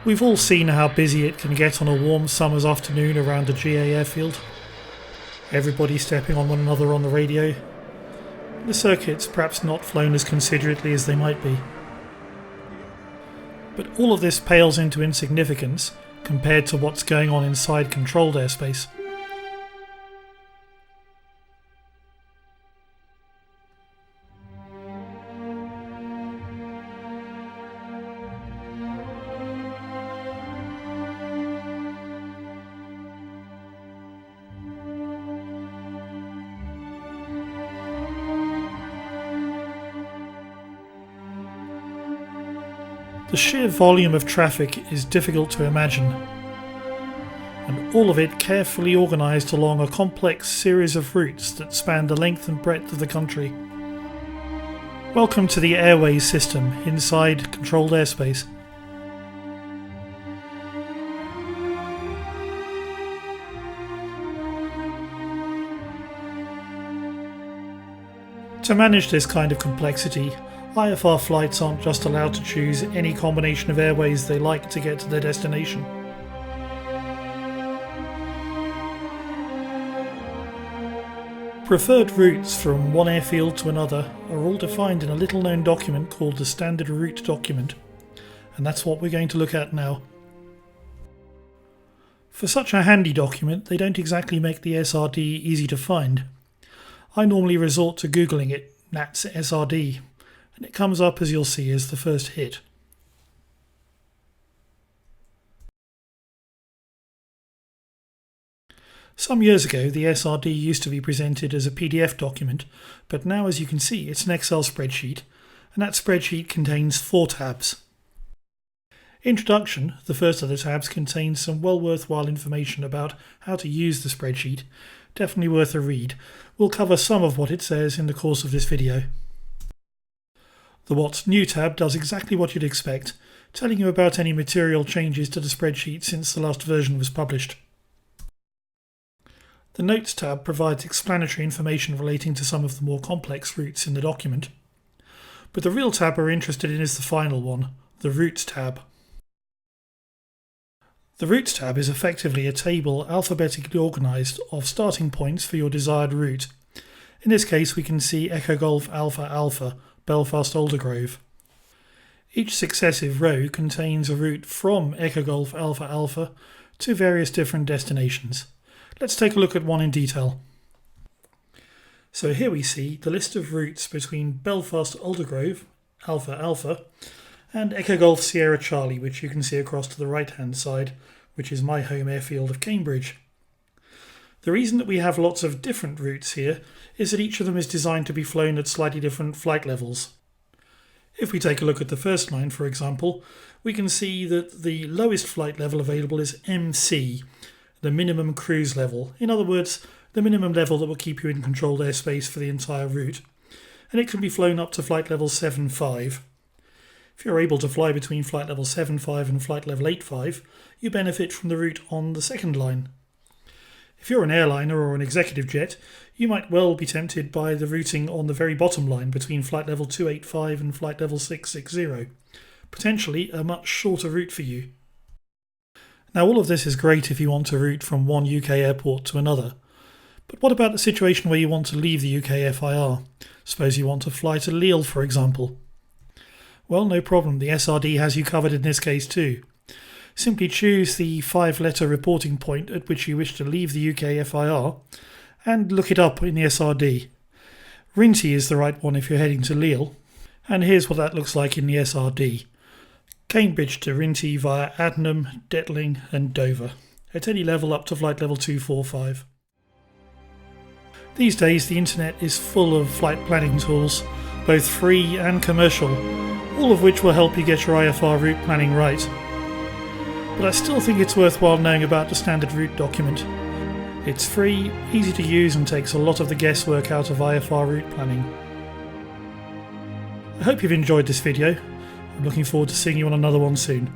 We've all seen how busy it can get on a warm summer's afternoon around a GA airfield. Everybody stepping on one another on the radio. The circuits perhaps not flown as considerately as they might be. But all of this pales into insignificance compared to what's going on inside controlled airspace. The sheer volume of traffic is difficult to imagine, and all of it carefully organised along a complex series of routes that span the length and breadth of the country. Welcome to the airways system inside controlled airspace. To manage this kind of complexity, IFR flights aren't just allowed to choose any combination of airways they like to get to their destination. Preferred routes from one airfield to another are all defined in a little known document called the Standard Route Document, and that's what we're going to look at now. For such a handy document, they don't exactly make the SRD easy to find. I normally resort to Googling it, that's SRD, and it comes up, as you'll see, as the first hit. Some years ago, the SRD used to be presented as a PDF document, but now, as you can see, it's an Excel spreadsheet, and that spreadsheet contains 4 tabs. Introduction, the first of the tabs, contains some well worthwhile information about how to use the spreadsheet. Definitely worth a read. We'll cover some of what it says in the course of this video. The What's New tab does exactly what you'd expect, telling you about any material changes to the spreadsheet since the last version was published. The Notes tab provides explanatory information relating to some of the more complex routes in the document. But the real tab we're interested in is the final one, the Routes tab. The Routes tab is effectively a table alphabetically organised of starting points for your desired route. In this case, we can see Echo Golf Alpha Alpha, Belfast Aldergrove. Each successive row contains a route from Echo Golf Alpha Alpha to various different destinations. Let's take a look at one in detail. So here we see the list of routes between Belfast Aldergrove, Alpha Alpha, and Echo Golf Sierra Charlie, which you can see across to the right hand side, which is my home airfield of Cambridge. The reason that we have lots of different routes here is that each of them is designed to be flown at slightly different flight levels. If we take a look at the first line, for example, we can see that the lowest flight level available is MC, the minimum cruise level. In other words, the minimum level that will keep you in controlled airspace for the entire route. And it can be flown up to flight level 7.5. If you're able to fly between flight level 7.5 and flight level 8.5, you benefit from the route on the second line. If you're an airliner or an executive jet, you might well be tempted by the routing on the very bottom line between flight level 285 and flight level 660. Potentially a much shorter route for you. Now, all of this is great if you want to route from one UK airport to another. But what about the situation where you want to leave the UK FIR? Suppose you want to fly to Lille, for example. Well, no problem, the SRD has you covered in this case too. Simply choose the 5-letter reporting point at which you wish to leave the UK FIR and look it up in the SRD. Rinty is the right one if you're heading to Lille, and here's what that looks like in the SRD. Cambridge to Rinty via Addenham, Detling and Dover, at any level up to flight level 245. These days the internet is full of flight planning tools, both free and commercial, all of which will help you get your IFR route planning right. But I still think it's worthwhile knowing about the Standard Route document. It's free, easy to use and takes a lot of the guesswork out of IFR route planning. I hope you've enjoyed this video. I'm looking forward to seeing you on another one soon.